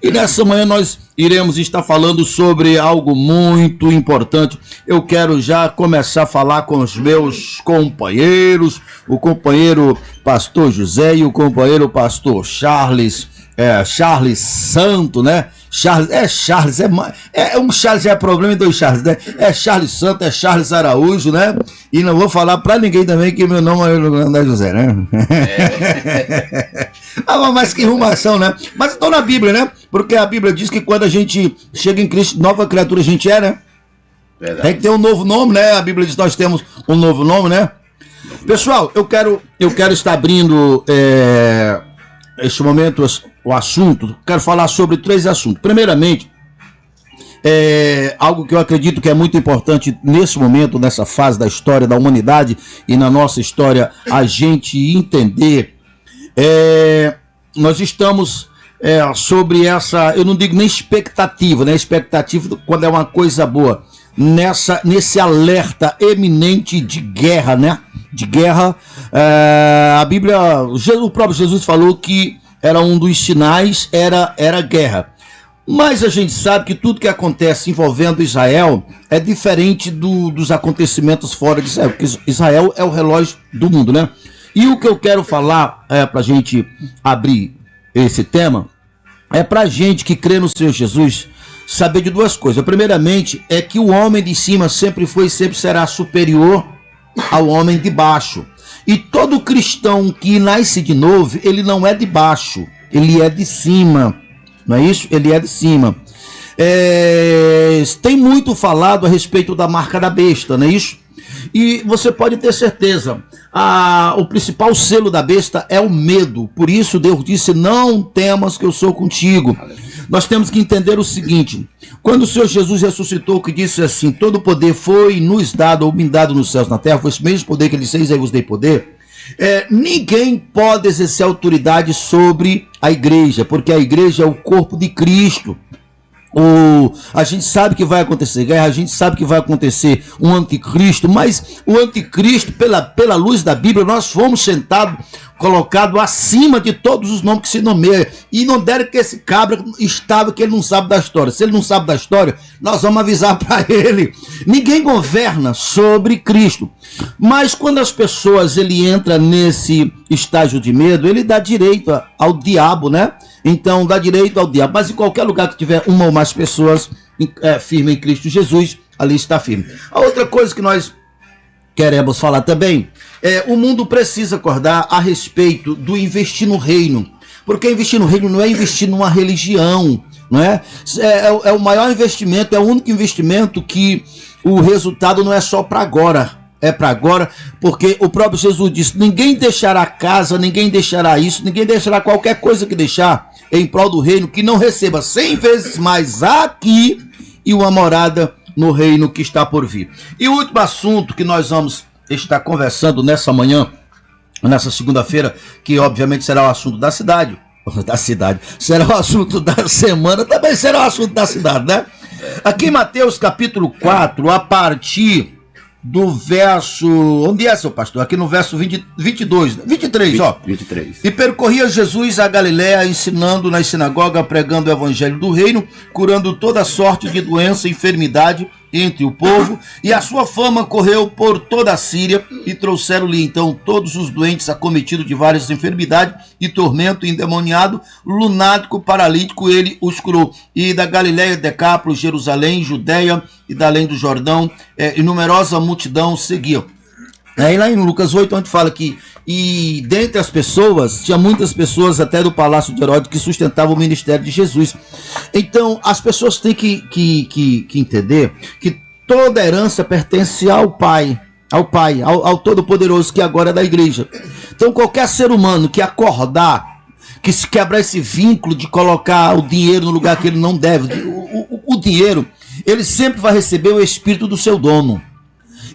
E nessa manhã nós iremos estar falando sobre algo muito importante. Eu quero já começar a falar com os meus companheiros, o companheiro pastor José e o companheiro pastor Charles, Charles Santo, né? Charles, um Charles é problema e dois Charles, né? É Charles Santo, é Charles Araújo, né? E não vou falar pra ninguém também que meu nome não é José, né? Mas que rumação, né? Mas estou na Bíblia, né? Porque a Bíblia diz que quando a gente chega em Cristo, nova criatura a gente é, né? Verdade. Tem que ter um novo nome, né? A Bíblia diz que nós temos um novo nome, né? Pessoal, eu quero estar abrindo este momento o assunto. Quero falar sobre 3 assuntos. Primeiramente, algo que eu acredito que é muito importante nesse momento, nessa fase da história da humanidade e na nossa história, a gente entender. Nós estamos sobre essa, eu não digo nem expectativa, né? Expectativa quando é uma coisa boa, nesse alerta eminente de guerra, né? De guerra. A Bíblia, o próprio Jesus falou que era um dos sinais, era guerra. Mas a gente sabe que tudo que acontece envolvendo Israel é diferente dos acontecimentos fora de Israel, porque Israel é o relógio do mundo, né? E o que eu quero falar para a gente abrir esse tema é para a gente que crê no Senhor Jesus saber de 2 coisas. Primeiramente, é que o homem de cima sempre foi e sempre será superior ao homem de baixo. E todo cristão que nasce de novo, ele não é de baixo, ele é de cima. Não é isso? Ele é de cima. Tem muito falado a respeito da marca da besta, não é isso? E você pode ter certeza, o principal selo da besta é o medo. Por isso Deus disse, não temas que eu sou contigo. Nós temos que entender o seguinte, quando o Senhor Jesus ressuscitou, que disse assim, todo poder foi nos dado ou me dado nos céus na terra, foi esse mesmo poder que ele disse, aí vos dei poder. Ninguém pode exercer autoridade sobre a igreja, porque a igreja é o corpo de Cristo. A gente sabe que vai acontecer guerra, a gente sabe que vai acontecer um anticristo, mas o anticristo, pela luz da Bíblia, nós fomos colocado acima de todos os nomes que se nomeiam. E não deram que esse cabra estava, que ele não sabe da história. Se ele não sabe da história, nós vamos avisar para ele. Ninguém governa sobre Cristo. Mas quando as pessoas entram nesse estágio de medo, ele dá direito ao diabo, né? Então dá direito ao diabo. Mas em qualquer lugar que tiver uma ou mais pessoas firmes em Cristo Jesus, ali está firme. A outra coisa que nós queremos falar também o mundo precisa acordar a respeito do investir no reino. Porque investir no reino não é investir numa religião, não é? É o maior investimento, é o único investimento que o resultado não é só para agora. É para agora, porque o próprio Jesus disse, ninguém deixará casa, ninguém deixará isso, ninguém deixará qualquer coisa que deixar em prol do reino, que não receba 100 vezes mais aqui e uma morada no reino que está por vir. E o último assunto que nós vamos estar conversando nessa manhã, nessa segunda-feira, que obviamente será o assunto da cidade, será o assunto da semana, também será o assunto da cidade, né? Aqui em Mateus capítulo 4, a partir do verso, onde é, seu pastor? Aqui no verso 23, ó. 23. E percorria Jesus a Galiléia, ensinando nas sinagogas, pregando o evangelho do reino, curando toda sorte de doença e enfermidade entre o povo, e a sua fama correu por toda a Síria, e trouxeram-lhe então todos os doentes acometidos de várias enfermidades e tormento, endemoniado, lunático, paralítico, ele os curou. E da Galiléia, Decápolis, Jerusalém, Judeia e da além do Jordão, e numerosa multidão seguiam. Aí lá em Lucas 8, onde fala que, e dentre as pessoas, tinha muitas pessoas até do palácio de Herodes que sustentavam o ministério de Jesus. Então, as pessoas têm que entender que toda herança pertence ao Pai, ao Todo-Poderoso, que agora é da igreja. Então, qualquer ser humano que acordar, que se quebrar esse vínculo de colocar o dinheiro no lugar que ele não deve, o dinheiro, ele sempre vai receber o espírito do seu dono.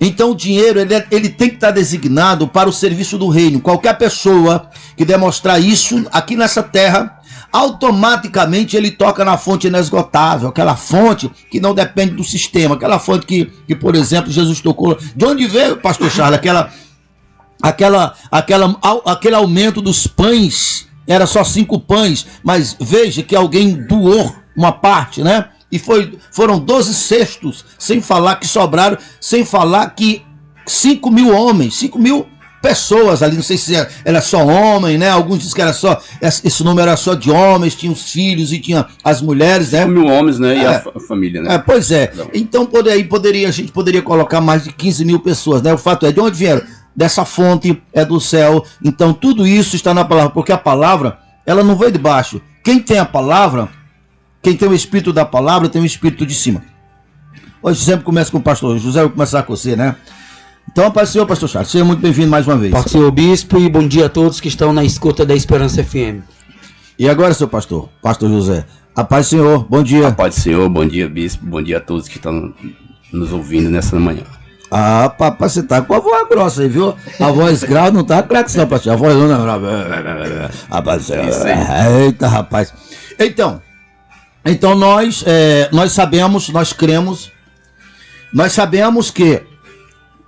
Então o dinheiro ele tem que estar designado para o serviço do reino. Qualquer pessoa que demonstrar isso aqui nessa terra, automaticamente ele toca na fonte inesgotável, aquela fonte que não depende do sistema, aquela fonte que por exemplo, Jesus tocou. De onde veio, pastor Charles, aquele aumento dos pães era só 5 pães, mas veja que alguém doou uma parte, né? E foram 12 cestos, sem falar que sobraram, sem falar que 5 mil homens, 5 mil pessoas ali, não sei se era só homem, né? Alguns dizem que era só, esse número era só de homens, tinha os filhos e tinha as mulheres, né? 5 mil homens, né? E a família, né? Pois é. Então a gente poderia colocar mais de 15 mil pessoas, né? O fato é, de onde vieram? Dessa fonte é do céu. Então tudo isso está na palavra, porque a palavra, ela não veio de baixo. Quem tem a palavra, quem tem o espírito da palavra, tem o espírito de cima. Hoje sempre começa com o pastor José, eu vou começar com você, né? Então, a paz do Senhor, pastor Charles, seja muito bem-vindo mais uma vez. Paz do Senhor, bispo, e bom dia a todos que estão na escuta da Esperança FM. E agora, seu pastor José, a paz do Senhor, bom dia. A paz do Senhor, bom dia, bispo, bom dia a todos que estão nos ouvindo nessa manhã. Ah, papai, você tá com a voz grossa aí, viu? A voz grave não tá craque, não, pastor. A voz não é grave. A paz do Senhor. Eita, rapaz. Então nós sabemos, nós cremos, nós sabemos que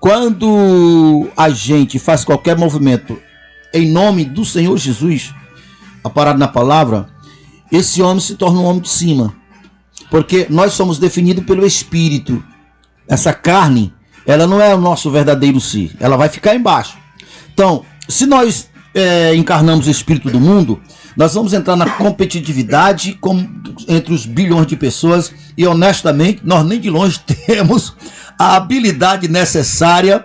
quando a gente faz qualquer movimento em nome do Senhor Jesus, aparado na palavra, esse homem se torna um homem de cima. Porque nós somos definidos pelo Espírito. Essa carne, ela não é o nosso verdadeiro si, ela vai ficar embaixo. Então, se nós encarnamos o Espírito do mundo, nós vamos entrar na competitividade entre os bilhões de pessoas e, honestamente, nós nem de longe temos a habilidade necessária,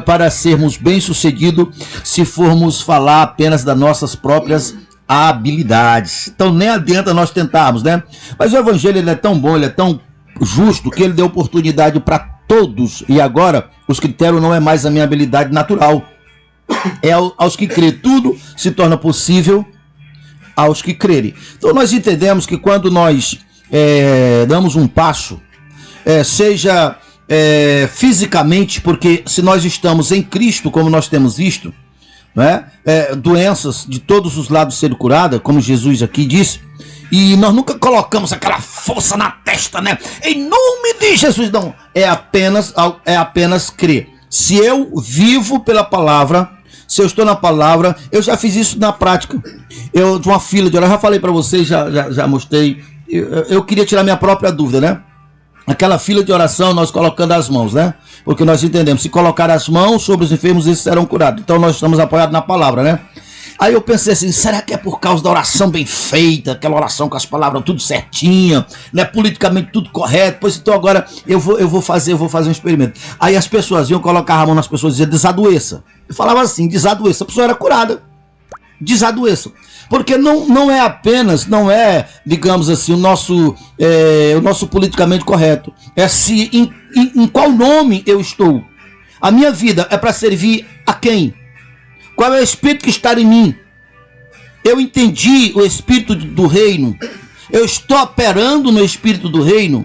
para sermos bem-sucedidos se formos falar apenas das nossas próprias habilidades. Então nem adianta nós tentarmos, né? Mas o evangelho, ele é tão bom, ele é tão justo, que ele deu oportunidade para todos, e agora os critérios não é mais a minha habilidade natural, é aos que crêem. Tudo se torna possível aos que crerem. Então nós entendemos que quando nós damos um passo, seja fisicamente, porque se nós estamos em Cristo, como nós temos visto, né, doenças de todos os lados sendo curadas, como Jesus aqui disse, e nós nunca colocamos aquela força na testa, né? Em nome de Jesus, não. É apenas crer. Se eu vivo pela palavra, se eu estou na palavra, eu já fiz isso na prática. Eu, de uma fila de oração, já falei para vocês, já mostrei. Eu queria tirar minha própria dúvida, né? Aquela fila de oração, nós colocando as mãos, né? Porque nós entendemos, se colocar as mãos sobre os enfermos, eles serão curados. Então nós estamos apoiados na palavra, né? Aí eu pensei assim, será que é por causa da oração bem feita, aquela oração com as palavras tudo certinha, né, politicamente tudo correto? Pois então agora eu vou fazer um experimento. Aí as pessoas iam colocar a mão nas pessoas e diziam, desadoeça. Eu falava assim, desadoeça. A pessoa era curada. Desadoeça. Porque não é, digamos assim, o nosso politicamente correto. É se em qual nome eu estou. A minha vida é para servir a quem? Qual é o Espírito que está em mim? Eu entendi o Espírito do reino. Eu estou operando no Espírito do reino.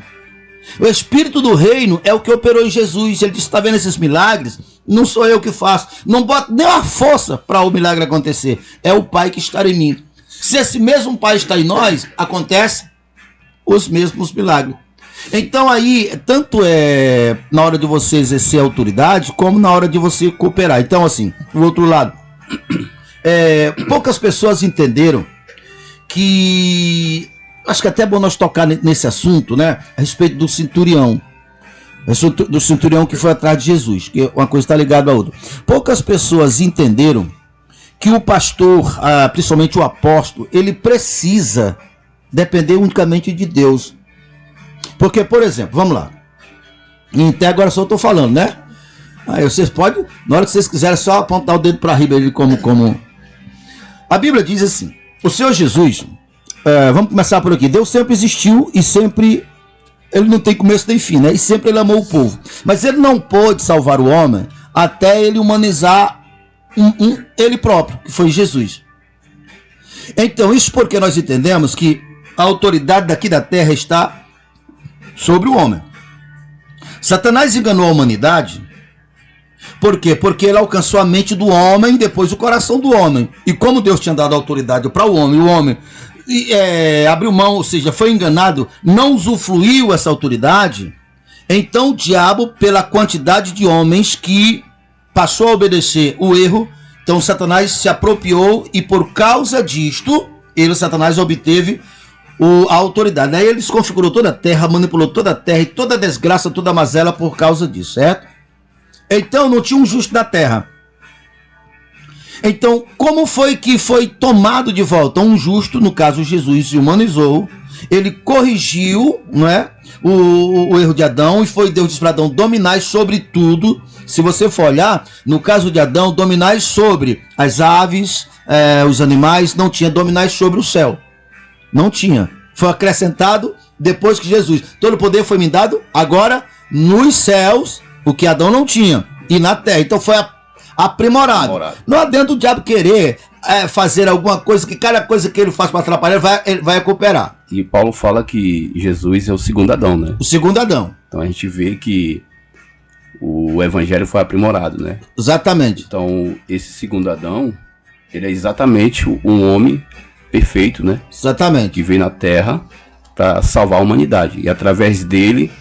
O Espírito do reino é o que operou em Jesus. Ele disse, está vendo esses milagres? Não sou eu que faço. Não boto nem a força para o milagre acontecer. É o Pai que está em mim. Se esse mesmo Pai está em nós, acontece os mesmos milagres. Então aí, tanto na hora de você exercer a autoridade, como na hora de você cooperar. Então assim, do outro lado, poucas pessoas entenderam que, acho que até é bom nós tocar nesse assunto, né, a respeito do centurião. Do centurião que foi atrás de Jesus, que uma coisa está ligada à outra. Poucas pessoas entenderam que o pastor, principalmente o apóstolo, ele precisa depender unicamente de Deus. Porque, por exemplo, vamos lá. E até agora só estou falando, né? Aí vocês podem, na hora que vocês quiserem, só apontar o dedo para riba ele como. A Bíblia diz assim: o Senhor Jesus, vamos começar por aqui. Deus sempre existiu e sempre, ele não tem começo nem fim, né? E sempre ele amou o povo. Mas ele não pôde salvar o homem até ele humanizar ele próprio, que foi Jesus. Então, isso porque nós entendemos que a autoridade daqui da terra está sobre o homem. Satanás enganou a humanidade. Por quê? Porque ele alcançou a mente do homem e depois o coração do homem. E como Deus tinha dado autoridade para o homem abriu mão, ou seja, foi enganado, não usufruiu essa autoridade, então o diabo, pela quantidade de homens que passou a obedecer o erro, Então Satanás se apropriou e por causa disto, Satanás obteve a autoridade. Aí ele desconfigurou toda a terra, manipulou toda a terra e toda a desgraça, toda a mazela por causa disso, certo? Então não tinha um justo na terra. Então, como foi que foi tomado de volta? Um justo, no caso Jesus, se humanizou, ele corrigiu, não é, o erro de Adão, e foi Deus disse para Adão: dominai sobre tudo. Se você for olhar, no caso de Adão, dominai sobre as aves, os animais, não tinha dominai sobre o céu. Não tinha. Foi acrescentado depois que Jesus. Todo o poder foi me dado agora nos céus, o que Adão não tinha, e na terra. Então foi aprimorado. Não adianta o diabo querer fazer alguma coisa, que cada coisa que ele faz para atrapalhar, ele vai recuperar. E Paulo fala que Jesus é o segundo Adão, né? O segundo Adão. Então a gente vê que o evangelho foi aprimorado, né? Exatamente. Então esse segundo Adão, ele é exatamente um homem perfeito, né? Exatamente. Que veio na terra para salvar a humanidade. E através dele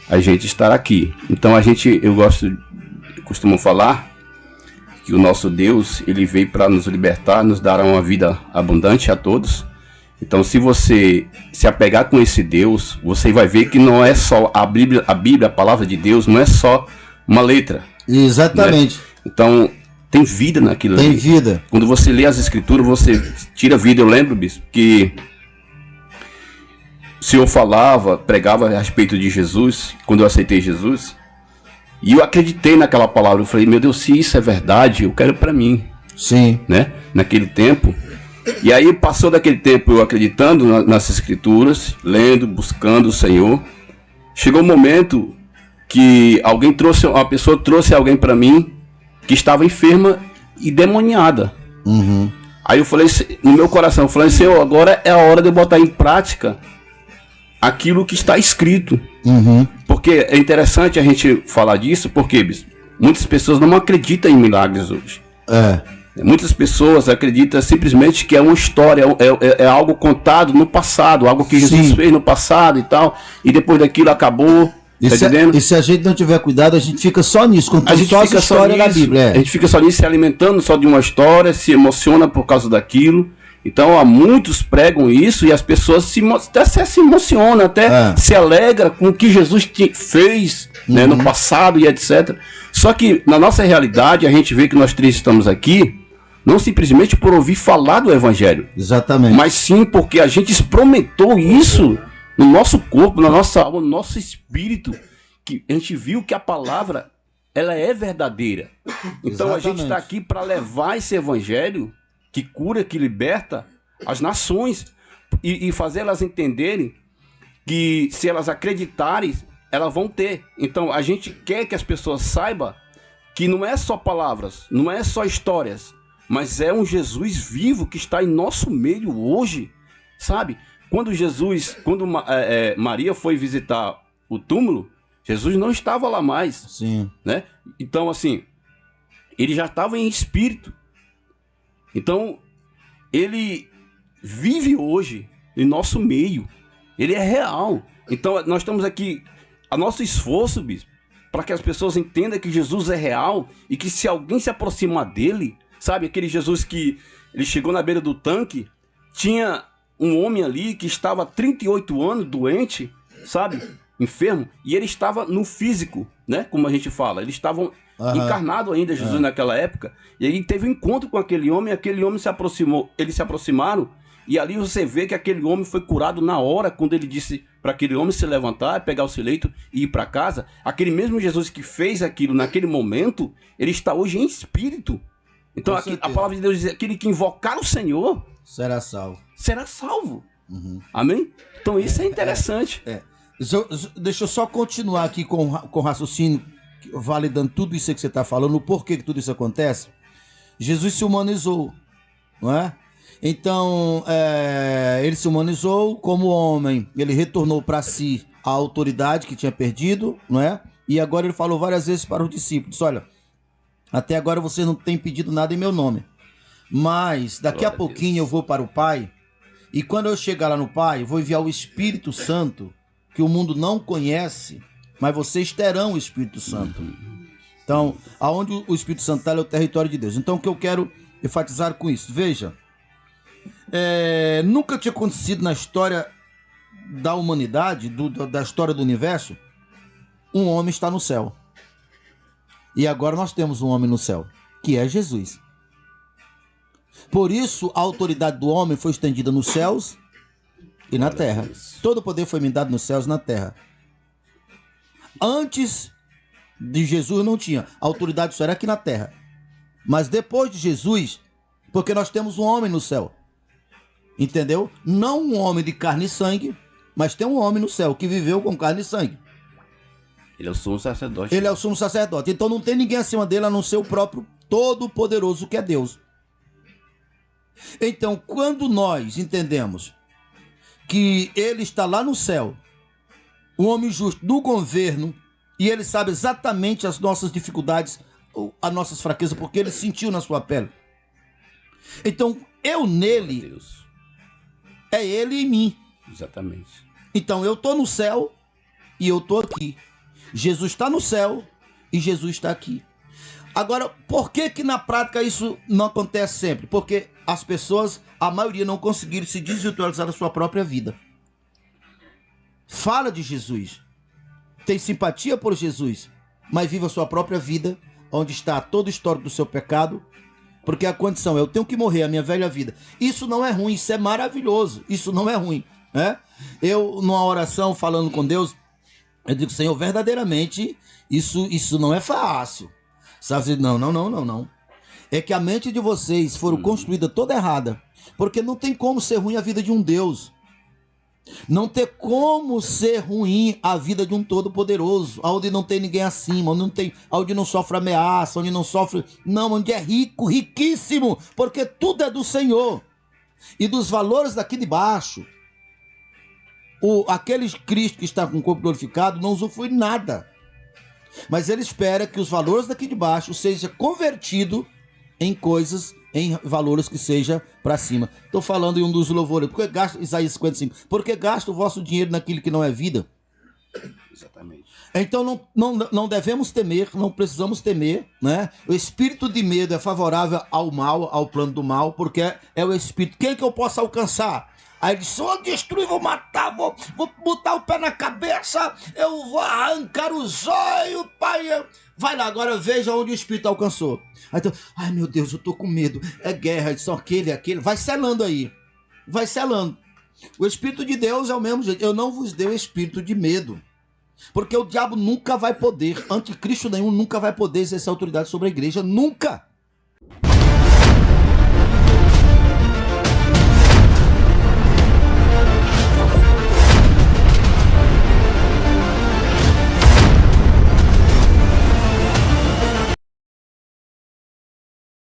a gente estará aqui. Então eu costumo falar que o nosso Deus, ele veio para nos libertar, nos dar uma vida abundante a todos. Então, se você se apegar com esse Deus, você vai ver que não é só a Bíblia, a palavra de Deus, não é só uma letra. Exatamente. Né? Então, tem vida naquilo ali. Tem vida. Quando você lê as escrituras, você tira vida. Eu lembro, bispo, que o Senhor pregava a respeito de Jesus, quando eu aceitei Jesus. E eu acreditei naquela palavra. Eu falei: meu Deus, se isso é verdade, eu quero para mim. Sim. Né? Naquele tempo. E aí passou daquele tempo eu acreditando nas escrituras, lendo, buscando o Senhor. Chegou um momento que uma pessoa trouxe alguém para mim que estava enferma e demoniada. Uhum. Aí eu falei no meu coração, eu falei: Senhor, agora é a hora de eu botar em prática aquilo que está escrito. Uhum. Porque é interessante a gente falar disso, porque muitas pessoas não acreditam em milagres hoje. Muitas pessoas acreditam simplesmente que é uma história, é algo contado no passado, algo que Jesus fez no passado e tal, e depois daquilo acabou. E se a gente não tiver cuidado, a gente fica só nisso, contando só essa história da Bíblia. A gente fica só nisso, se alimentando só de uma história, se emociona por causa daquilo. Então, há muitos pregam isso e as pessoas até se emocionam, até se alegram com o que Jesus fez, né, no passado e etc. Só que, na nossa realidade, a gente vê que nós três estamos aqui, não simplesmente por ouvir falar do Evangelho. Exatamente. Mas sim porque a gente experimentou isso no nosso corpo, na nossa alma, no nosso espírito, que a gente viu que a palavra, ela é verdadeira. Então, a gente está aqui para levar esse Evangelho que cura, que liberta as nações e fazer elas entenderem que se elas acreditarem, elas vão ter. Então a gente quer que as pessoas saibam que não é só palavras, não é só histórias, mas é um Jesus vivo que está em nosso meio hoje, sabe? Quando Maria foi visitar o túmulo, Jesus não estava lá mais. Sim. Né? Então assim, ele já estava em espírito. Então, ele vive hoje em nosso meio. Ele é real. Então, nós estamos aqui, a nosso esforço, bispo, para que as pessoas entendam que Jesus é real e que se alguém se aproximar dele, sabe, aquele Jesus que ele chegou na beira do tanque, tinha um homem ali que estava há 38 anos doente, sabe, enfermo, e ele estava no físico, né, como a gente fala, eles estavam encarnado ainda, Jesus naquela época, e aí teve um encontro com aquele homem se aproximou, eles se aproximaram, e ali você vê que aquele homem foi curado na hora, quando ele disse para aquele homem se levantar, pegar o seu leito e ir para casa. Aquele mesmo Jesus que fez aquilo naquele momento, ele está hoje em espírito. Então aqui, a palavra de Deus diz: aquele que invocar o Senhor será salvo. Será salvo. Amém? Então isso é interessante. Deixa eu só continuar aqui com o raciocínio, validando tudo isso que você está falando, o porquê que tudo isso acontece. Jesus se humanizou, não é? Então, ele se humanizou como homem, ele retornou para si a autoridade que tinha perdido, não é? E agora ele falou várias vezes para os discípulos: olha, até agora vocês não têm pedido nada em meu nome, mas daqui a pouquinho eu vou para o Pai, e quando eu chegar lá no Pai, eu vou enviar o Espírito Santo, que o mundo não conhece, mas vocês terão o Espírito Santo. Então, aonde o Espírito Santo está é o território de Deus. Então, o que eu quero enfatizar com isso? Veja, nunca tinha acontecido na história da humanidade, da história do universo, um homem está no céu. E agora nós temos um homem no céu, que é Jesus. Por isso, a autoridade do homem foi estendida nos céus e na terra. Todo o poder foi me dado nos céus e na terra. Antes de Jesus não tinha. A autoridade só era aqui na terra. Mas depois de Jesus, porque nós temos um homem no céu. Entendeu? Não um homem de carne e sangue, mas tem um homem no céu que viveu com carne e sangue. Ele é o sumo sacerdote. Ele é o sumo sacerdote. Então não tem ninguém acima dele a não ser o próprio Todo-Poderoso que é Deus. Então, quando nós entendemos que ele está lá no céu, o homem justo do governo, e ele sabe exatamente as nossas dificuldades, as nossas fraquezas, porque ele sentiu na sua pele. Então, eu nele, Deus. é ele em mim. Exatamente. Então, eu estou no céu e eu estou aqui. Jesus está no céu e Jesus está aqui. Agora, por que na prática isso não acontece sempre? Porque as pessoas, a maioria, não conseguiram se desvirtualizar da sua própria vida. Fala de Jesus, tem simpatia por Jesus, mas vive a sua própria vida, onde está todo o histórico do seu pecado, porque a condição é: eu tenho que morrer a minha velha vida. Isso não é ruim, isso é maravilhoso, isso não é ruim, né? Eu, numa oração, falando com Deus, eu digo: Senhor, verdadeiramente, isso não é fácil. Sabe? Não. É que a mente de vocês foram construída toda errada, porque não tem como ser ruim a vida de um Deus. Não tem como ser ruim a vida de um Todo-Poderoso, onde não tem ninguém acima, onde não sofre ameaça, onde não sofre... Não, onde é rico, riquíssimo, porque tudo é do Senhor. E dos valores daqui de baixo, aquele Cristo que está com o corpo glorificado não usufrui nada. Mas ele espera que os valores daqui de baixo seja convertido em coisas, em valores que seja para cima. Estou falando em um dos louvores. Porque gasta, Isaías 55. Porque gasta o vosso dinheiro naquilo que não é vida? Exatamente. Então não devemos temer, não precisamos temer, né? O espírito de medo é favorável ao mal, ao plano do mal, porque é o espírito. Quem que eu posso alcançar? Aí ele disse: vou destruir, vou matar, vou botar o pé na cabeça, eu vou arrancar os olhos, pai. Vai lá, agora veja onde o espírito alcançou. Aí então, ai meu Deus, eu tô com medo, é guerra, só aquele, vai selando aí, vai selando. O espírito de Deus é o mesmo jeito. Eu não vos dei o espírito de medo, porque o diabo nunca vai poder, anticristo nenhum nunca vai poder exercer autoridade sobre a igreja, nunca.